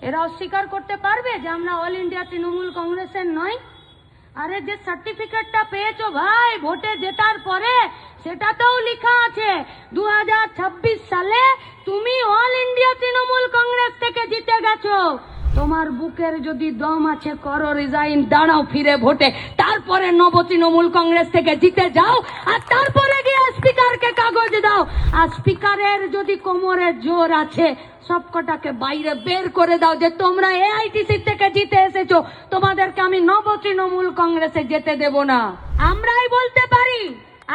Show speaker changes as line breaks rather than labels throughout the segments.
এরা অস্বীকার করতে পারবে যে আমরা অল ইন্ডিয়া তৃণমূল কংগ্রেসের নই? আরে যে সার্টিফিকেটটা পেয়েছো ভাই ভোটে জেতার পরে, সেটাতেও লেখা আছে 2026 সালে তুমি অল ইন্ডিয়া তৃণমূল কংগ্রেস থেকে জিতে গেছো। তোমার বুকের যদি দম আছে করো রিজাইন, দাঁড়াও ফিরে ভোটে, তারপরে নব তৃণমূল কংগ্রেস থেকে জিতে যাও, আর তারপরে গিয়ে স্পিকারকে কাগজ দাও। আর স্পিকারের যদি কোমরে জোর আছে সবকটাকে বাইরে বের করে দাও যে তোমরা এআইটিসি থেকে জিতে এসেছো, তোমাদেরকে আমি নব তৃণমূল কংগ্রেসে যেতে দেব না। আমরাই বলতে পারি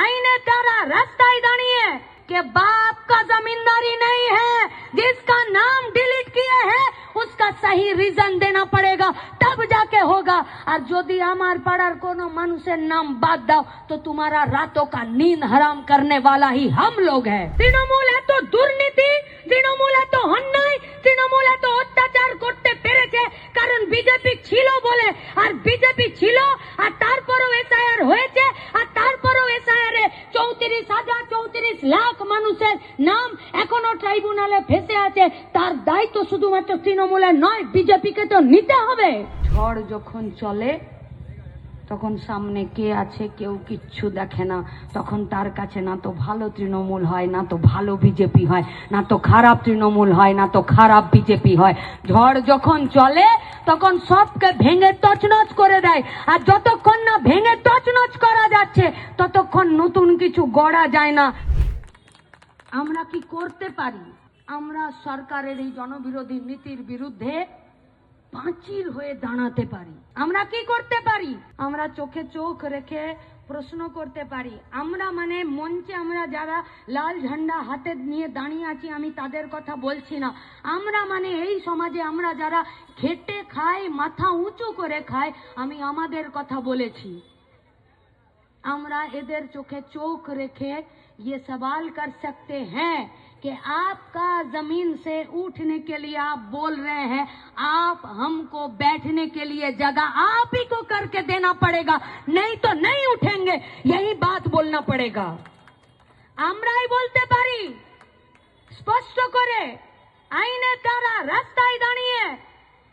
আইনের দ্বারা রাস্তায় দাঁড়িয়ে कि बाप का जमींदारी नहीं है, जिसका नाम डिलीट किए हैं उसका सही रीजन देना पड़ेगा, तब जाके होगा। और यदि हमार पाड़ार कोनो मनुष्य नाम बात दाओ तो तुम्हारा रातों का नींद हराम करने वाला ही हम लोग है। तृणमूल है तो दुर्नीति, तृणमूल है तो अन्याय, तृणमूल है तो अत्याचार করতে পেরেছে কারণ বিজেপি ছিল বলে। আর বিজেপি ছিল আর তারপরও এসআইআর হয়েছে, আর তারপরও এসআইআর এ 34 লাখ মানুষের নাম এখনো ট্রাইব্যুনালে ফেসে আছে। তার দায়িত্ব শুধুমাত্র তৃণমূলের নয়, বিজেপিকে তো নিতে হবে। ঝড় যখন চলে তখন সামনে কে আছে কেউ কিচ্ছু দেখে না, তখন তার কাছে না তো ভালো তৃণমূল হয়, না তো ভালো বিজেপি হয়, না তো খারাপ তৃণমূল হয়, না তো খারাপ বিজেপি হয়। ঝড় যখন চলে তখন সবকে ভেঙে তছনছ করে দেয়, আর যতক্ষণ না ভেঙে তছনছ করা যাচ্ছে ততক্ষণ নতুন কিছু গড়া যায় না। আমরা কি করতে পারি? আমরা সরকারের এই জনবিরোধী নীতির বিরুদ্ধে পাঁচিল হয়ে দাঁড়াতে পারি। আমরা কি করতে পারি? আমরা চোখে চোখ রেখে প্রশ্ন করতে পারি। আমরা মানে মঞ্চে আমরা যারা লাল ঝান্ডা হাতে নিয়ে দাঁড়িয়ে আছি আমি তাদের কথা বলছি না। আমরা মানে এই সমাজে আমরা যারা খেটে খাই, মাথা উঁচু করে খাই, আমি আমাদের কথা বলেছি। আমরা এদের চোখে চোখ রেখে ये सवाल कर सकते हैं कि आपका जमीन से उठने के लिए आप बोल रहे हैं, आप हमको बैठने के लिए जगह आप ही को करके देना पड़ेगा, नहीं तो नहीं उठेंगे, यही बात बोलना पड़ेगा। আমরাই বলতে পারি স্পষ্ট করে আইনের দ্বারা রাস্তায় দাঁড়িয়ে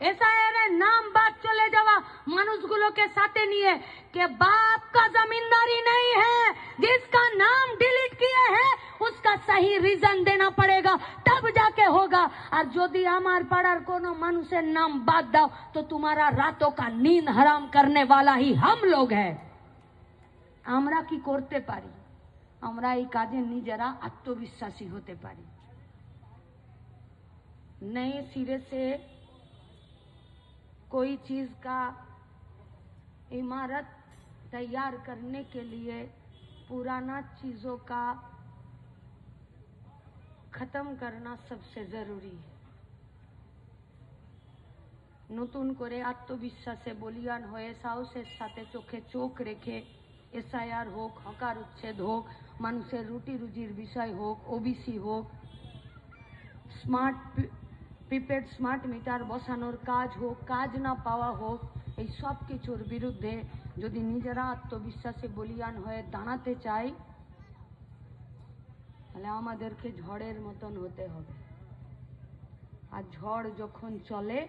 এসআইআর এর নাম বাদ চলে যাওয়া মানুষগুলোকে সাথে নিয়ে कि बाप का जमींदारी नहीं है, जिसका नाम डिलीट किए हैं उसका सही रीजन देना पड़ेगा, तब जाके होगा। और यदि हमार पाड़ार कोनो मनुष्यर नाम बात दाओ तो तुम्हारा रातों का नींद हराम करने वाला ही हम लोग है। আমরা কি করতে পারি? আমরা এই কাজে নিজেরা আত্মবিশ্বাসী হতে পারি। नए सिरे से कोई चीज का इमारत तैयार करने के लिए पुराना चीजों का खत्म करना सबसे जरूरी है। নতুন করে আত্মবিশ্বাসে বলিয়ান হয়ে সাহসের সাথে চোখে চোখ রেখে এসআইআর হোক, হকার উচ্ছেদ হোক, মানুষের রুটি রুজির বিষয় হোক, ওবিসি হোক, স্মার্ট প্রিপেড স্মার্ট মিটার বসানোর কাজ হোক, কাজ না পাওয়া হোক, এই সব কিছুর বিরুদ্ধে যদি নিজেরা আত্মবিশ্বাসে বলিয়ান হয়ে দাঁড়াতে চাই তাহলে আমাদেরকে ঝড়ের মতন হতে হবে। আর ঝড় যখন চলে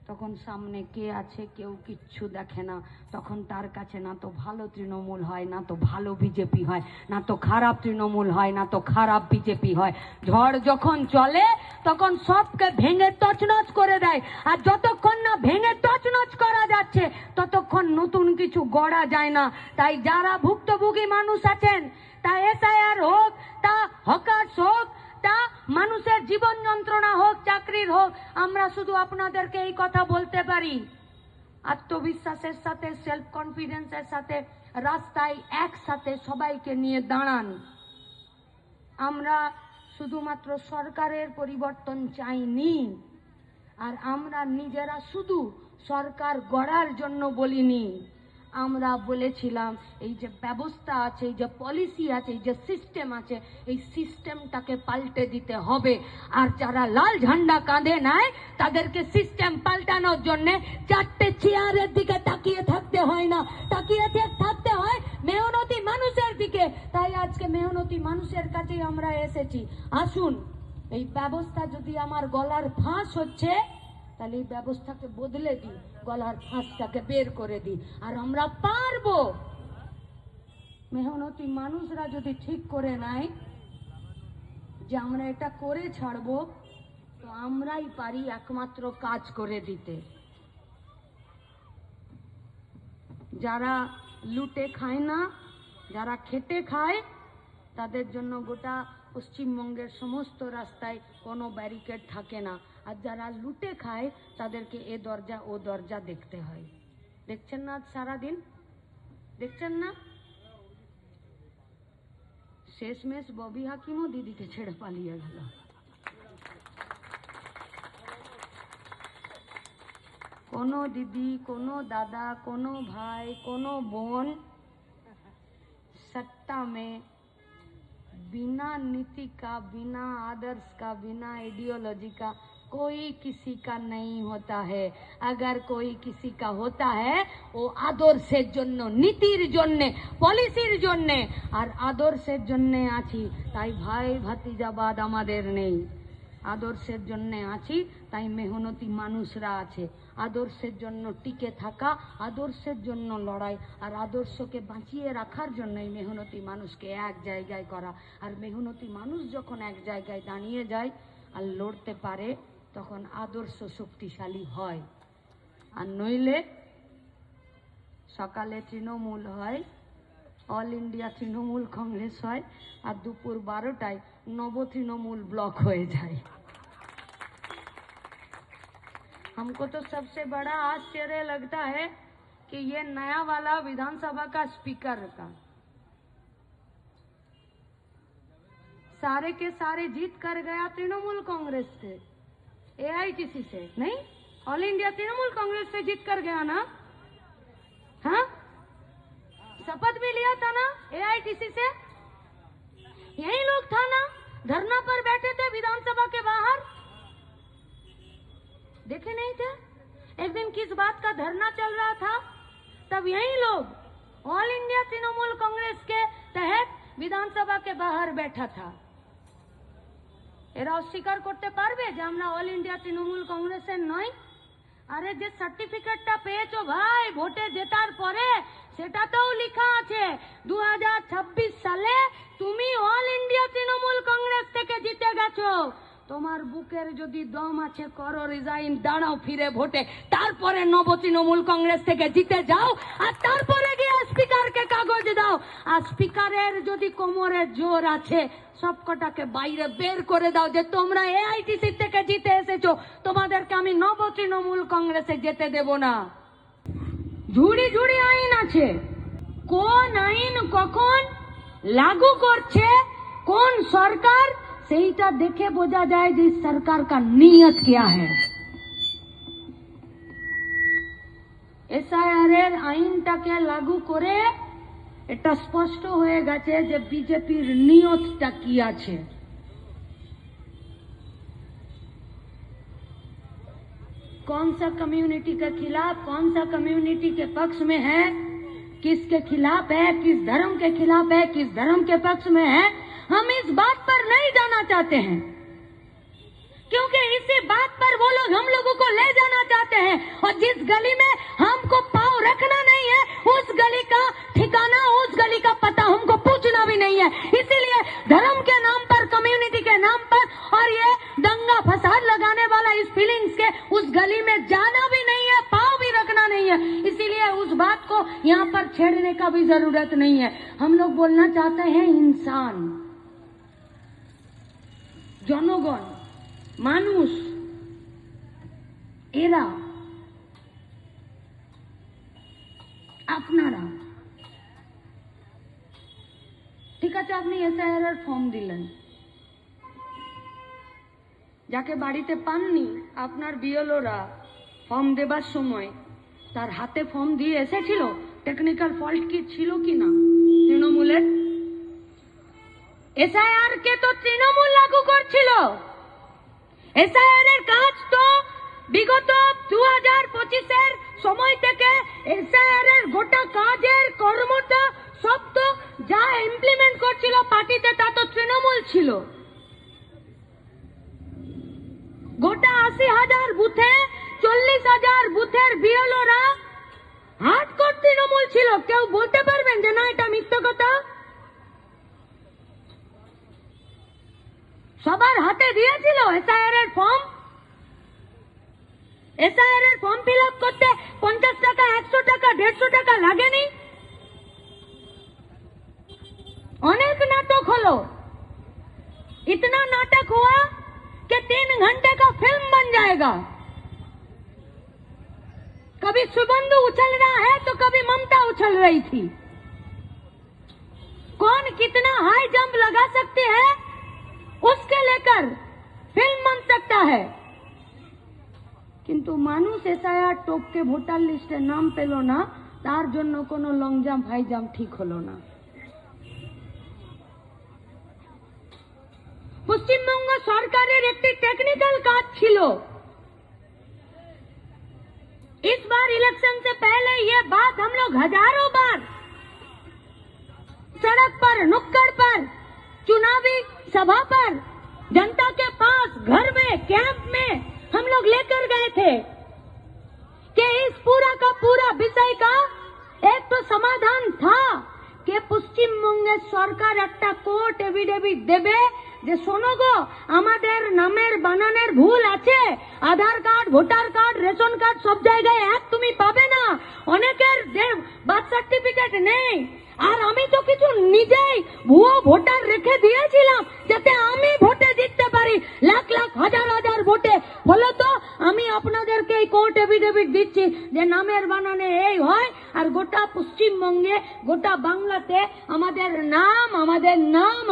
তখন সামনে কে আছে কেউ কিচ্ছু দেখে না, তখন তার কাছে না তো ভালো তৃণমূল হয়, না তো ভালো বিজেপি হয়, না তো খারাপ তৃণমূল হয়, না তো খারাপ বিজেপি হয়। ঝড় যখন চলে তখন সবকে ভেঙে তছনছ করে দেয়, আর যতক্ষণ না ভেঙে তছনছ করা যাচ্ছে ততক্ষণ নতুন কিছু গড়া যায় না। তাই যারা ভুক্তভোগী মানুষ আছেন, তা এসআইআর হোক, তা হকার্স হোক, তা মানুষের জীবন যন্ত্রণা হোক, চাকরির হোক, আমরা শুধু আপনাদেরকে এই কথা বলতে পারি আত্মবিশ্বাসের সাথে, সেলফ কনফিডেন্সের সাথে রাস্তায় একসাথে সবাইকে নিয়ে দাঁড়ান। আমরা শুধুমাত্র সরকারের পরিবর্তন চাইনি, আর আমরা নিজেরা শুধু সরকার গড়ার জন্য বলিনি। আমরা বলেছিলাম এই যে ব্যবস্থা আছে, এই যে পলিসি আছে, এই যে সিস্টেম আছে, এই সিস্টেমটাকে পাল্টে দিতে হবে। আর যারা লাল ঝান্ডা কাঁধে নেয় তাদেরকে সিস্টেম পাল্টানোর জন্য চারটে চেয়ারের দিকে তাকিয়ে থাকতে হয় না, তাকিয়ে থাকতে হয় মেহনতি মানুষের দিকে। তাই আজকে মেহনতি মানুষের কাছেই আমরা এসেছি। আসুন, এই ব্যবস্থা যদি আমার গলার ফাঁস হচ্ছে তাহলে এই ব্যবস্থাকে বদলে দিই, গলার ফাঁসটাকে বের করে দিই, আর আমরা পারবো। মেহনতি মানুষরা যদি ঠিক করে নেয় যে আমরা এটা করে ছাড়বো, তো আমরাই পারি একমাত্র কাজ করে দিতে। যারা লুটে খায় না, যারা খেটে খায়, তাদের জন্য গোটা পশ্চিমবঙ্গের সমস্ত রাস্তায় কোনো ব্যারিকেড থাকে না, আর যারা লুটে খায় তাদেরকে এ দরজা ও দরজা দেখতে হয়। দেখছেন না আজ সারাদিন, দেখছেন না? শেষমেশ ববি হাকিমও দিদিকে ছেড়ে পালিয়ে গেল। কোনো দিদি, কোনো दादा, कोनो भाई, कोनो बोन सत्ता में बिना नीति का, बिना आदर्श का, बिना आइडियोलॉजी का कोई किसी का नहीं होता है। अगर कोई किसी का होता है वो आदर्शेर जन्य, नीतिर जन्य, पलिसिर जन्य। और आदर्शेर जन्य आछि ताई भाई भातिजाबाद आमादेर नेই, आदर्शेर जन्य आछि ताई मेहनती मानुषरा आछे। आदर्शेर जन्य टिके थाका, आदर्शेर जन्य लड़ाई, और आदर्शके बाँचिए राखार जन्यई मेहनती मानुषके एक जायगाय करा। और मेहनती मानुष जखन एक जायगाय दाঁড়িয়ে যায় আর লড়তে পারে, তখন आदर्श शक्तिशाली হয়। আর নইলে সকালে তৃণমূল হয়, অল ইন্ডিয়া তৃণমূল কংগ্রেস হয়, আর দুপুর 12টায় নব তৃণমূল ব্লক হয়ে যায়। हमको तो सबसे बड़ा आश्चर्य लगता है कि ये नया वाला विधानसभा का स्पीकर का सारे के सारे जीत कर गया तृणमूल कांग्रेस से, एआईटीसी से नहीं, ऑल इंडिया तृणमूल कांग्रेस से जीत कर गया ना। हाँ, शपथ भी लिया था ना एआईटीसी से। यही लोग था ना, धरना पर बैठे थे विधानसभा के बाहर, देखे नहीं थे? एक दिन किस बात का धरना चल रहा था, तब यही लोग ऑल इंडिया तृणमूल कांग्रेस के तहत विधानसभा के बाहर बैठा था। এরা অস্বীকার করতে পারবে যে আমরা অল ইন্ডিয়া তৃণমূল কংগ্রেসের নই? আরে যে সার্টিফিকেটটা পেয়েছো ভাই ভোটে জেতার পরে, সেটাতেও লেখা আছে 2026 সালে তুমি অল ইন্ডিয়া তৃণমূল কংগ্রেস থেকে জিতে গেছো। তোমার বুকের যদি দম আছে করো রিজাইন, দাঁড়াও ফিরে ভোটে, তারপরে নব তৃণমূল কংগ্রেস থেকে জিতে যাও, আর তারপরে গিয়ে স্পিকারকে কাগজ দাও। আর স্পিকারের যদি কোমরে জোর আছে সবকটাকে বাইরে বের করে দাও যে তোমরা এআইটিসি থেকে জিতে এসেছো, তোমাদেরকে আমি নব তৃণমূল কংগ্রেসে যেতে দেব না। ঝুড়ি ঝুড়ি আইন আছে, কোন আইন কখন লাগু করছে কোন সরকার, সেইটা দেখে বোঝা যায় যে সরকার का নিয়ত क्या है। এসআইআর এর আইনটাকে লাগু করে এটা স্পষ্ট হয়ে গেছে যে বিজেপির নিয়তটা কি আছে। कौन सा कम्युनिटी के खिलाफ, कौन सा कम्युनिटी के पक्ष में है, किसके खिलाफ है, किस धर्म के खिलाफ है, किस धर्म के पक्ष में है, हम इस बात पर नहीं जाना चाहते हैं, क्योंकि इसी बात पर वो लोग हम लोगों को ले जाना चाहते हैं। और जिस गली में हमको पाँव रखना नहीं है, उस गली का ठिकाना, उस गली का पता हमको पूछना भी नहीं है। इसीलिए धर्म के नाम पर, कम्युनिटी के नाम पर और ये दंगा फसाद लगाने वाला इस फीलिंग्स के उस गली में जाना भी नहीं है, पाँव भी रखना नहीं है। इसीलिए उस बात को यहाँ पर छेड़ने का भी जरूरत नहीं है। हम लोग बोलना चाहते हैं इंसान, জনগণ, মানুষ, এরা আপনারা ঠিক আছে, আপনি এসআইআর এর ফর্ম দিলেন, যাকে বাড়িতে পাননি আপনার বিএলওরা ফর্ম দেবার সময় তার হাতে ফর্ম দিয়ে এসেছিল, টেকনিক্যাল ফল্ট কি ছিল কিনা তৃণমূলের? এসআইআর কে তো তৃণমূল লাগু করছিল। এসআইআর এর কাজ তো বিগত 2025 এর সময় থেকে এসআইআর এর গোটা কাজের কর্মটা সব তো যা ইমপ্লিমেন্ট করছিল পার্টিতে তা তো তৃণমূল ছিল। গোটা 80,000 বুথে দিয়েছিল, কেউ বলতে পারবেন যে না এটা মিথ্যে কথা? সবার হাতে দিয়েছিল এসআইআর এর ফর্ম। এসআইআর এর ফর্ম ফিল আপ করতে 50 টাকা, 100 টাকা, 150 টাকা লাগেনি? अनेक नाटक हलो, इतना नाटक हुआ कि 3 घंटे का फिल्म बन जाएगा। कभी सुबंधु उछल रहा है तो कभी ममता उछल रही थी। कौन कितना हाई जंप लगा सकते हैं उसके लेकर फिल्म बन सकता है। किंतु मानुष एसआईआर टोपके भोटार लिस्टे नाम पेलो ना, तार जन्य कोनो लंग जाम्प हाई जाम्प ठीक हलो ना। পশ্চিমবঙ্গ সরকারের একটি টেকনিক্যাল কাজ ছিল। इस बार इलेक्शन से पहले ये बात हम लोग हजारों बार सड़क पर, नुक्कड़ पर, चुनावी सभा पर, जनता के पास, घर में, कैंप में हम लोग लेकर गए थे कि इस पूरा का पूरा विषय का एक तो समाधान था कि পশ্চিমবঙ্গের সরকার একটা কোর্ট এফিডেভিট দেবে যে শোনো গো, আমাদের নামের বানানের ভুল আছে, Aadhaar card, voter card, ration card সব জায়গায় এক তুমি পাবে না, অনেকের বার্থ সার্টিফিকেট নেই, আর আমি তো কিছু নিজেই ভুয়ো ভোটার রেখে দিয়েছিলাম যাতে আমি ভোটে জিততে পারি, লাখ লাখ হাজার হাজার ভোটে। ফলত আমি আপনাদেরকে এই কোর্ট এফিডেভিট দিচ্ছি যে নামের বানানে এই হয়, আর গোটা পশ্চিমবঙ্গে, গোটা বাংলাতে আমাদের নাম,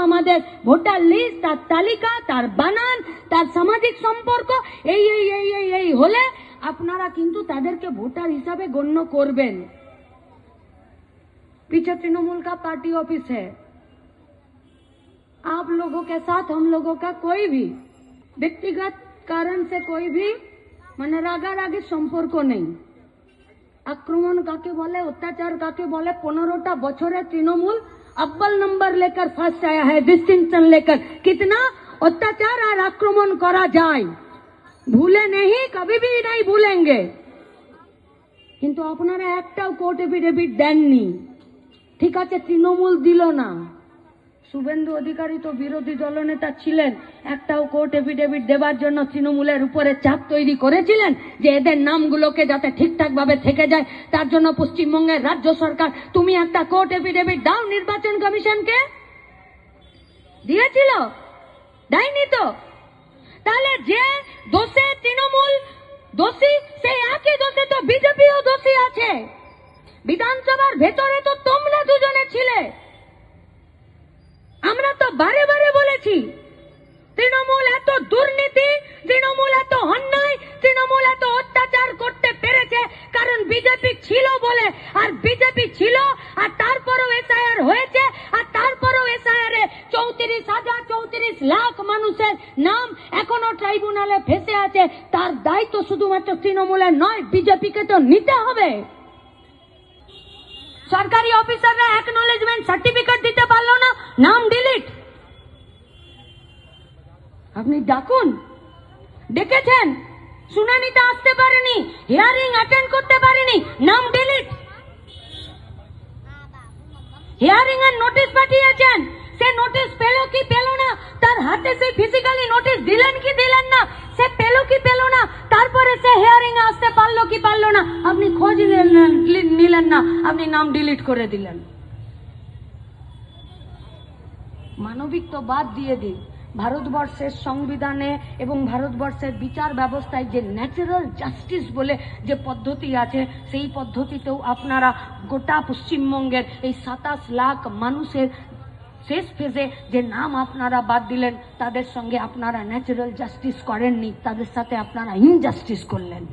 আমাদের ভোটার লিস্ট, তার তালিকা, তার বানান, তার সামাজিক সম্পর্ক এই এই এই এই এই হলে আপনারা কিন্তু তাদেরকে ভোটার হিসাবে গণ্য করবেন। पीछे तृणमूल का पार्टी ऑफिस है। आप लोगों के साथ हम लोगों का कोई भी व्यक्तिगत कारण से कोई भी মানে রাগারাগি সম্পর্ক নেই। আক্রমণ কাকে বলে, অত্যাচার কাকে বলে, 15টা বছরে তৃণমূল अव्वल नंबर लेकर फर्स्ट आया है, डिस्टिंक्शन लेकर। कितना अत्याचार और आक्रमण करा जाए भूले नहीं, कभी भी नहीं भूलेंगे। কিন্তু আপনারা একটাও কোর্ট এফিডেভিট দেননি। ঠিক আছে, তৃণমূল দিল না, শুভেন্দু অধিকারী তো বিরোধী দলনেতা ছিলেন, একটাও কোর্ট এফিডেভিট দেবার জন্য তৃণমূলের উপরে চাপ তৈরি করেছিলেন যে এদের নামগুলোকে যাতে ঠিকঠাক ভাবে থেকে যায়, তার জন্য পশ্চিমবঙ্গের রাজ্য সরকার তুমি একটা কোর্ট এফিডেভিট দাও নির্বাচন কমিশনকে। দিয়েছিল? দেয়নি তো। তাহলে যে দোষে তৃণমূল দোষী, সেই একই দোষে তো বিজেপিও দোষী আছে। বিধানসভার ভেতরে তো তোমরা দুজনে ছিলে। আমরা তো বারে বারে বলেছি তৃণমূল এত দুর্নীতি, তৃণমূল এত অন্যায়, তৃণমূল এত অত্যাচার করতে পেরেছে কারণ বিজেপি ছিল বলে। আর বিজেপি ছিল, আর তারপরও এসআইআর হয়েছে, আর তারপরও এসআইআর এ 34 লাখ মানুষের নাম এখনো ট্রাইব্যুনালে ফেসে আছে। তার দায়িত্ব শুধুমাত্র তৃণমূলের নয়, বিজেপিকে তো নিতে হবে। সরকারি অফিসাররা অ্যাকনলেজমেন্ট সার্টিফিকেট দিতে পারলো না, নাম ডিলিট। আপনি ডাকুন, ডেকেছেন, শুনানিতে আসতে পারেনি, হিয়ারিং অ্যাটেন্ড করতে পারেনি, নাম ডিলিট। হিয়ারিং এর নোটিশ পাঠিয়েছেন, সে নোটিশ পেল কি পেল না, তার হাতে সে ফিজিক্যালি নোটিশ দিলেন কি দিলেন না, সে পেল কি পেল না, তারপরে সে হিয়ারিং এ আসতে পারলো কি পারলো না, আপনি খোঁজ নিলেন না, আপনি নাম ডিলিট করে দিলেন। মানবিক তো বাদ দিয়ে দিন, ভারতবর্ষের সংবিধানে এবং ভারতবর্ষের বিচার ব্যবস্থায় যে ন্যাচারাল জাস্টিস বলে যে পদ্ধতি আছে, সেই পদ্ধতিতেও আপনারা গোটা পশ্চিমবঙ্গের এই 27 লাখ মানুষের শেষ ফেজে যে নাম আপনারা বাদ দিলেন, তাদের সঙ্গে আপনারা ন্যাচারাল জাস্টিস করেননি, তাদের সাথে আপনারা ইনজাস্টিস করলেন।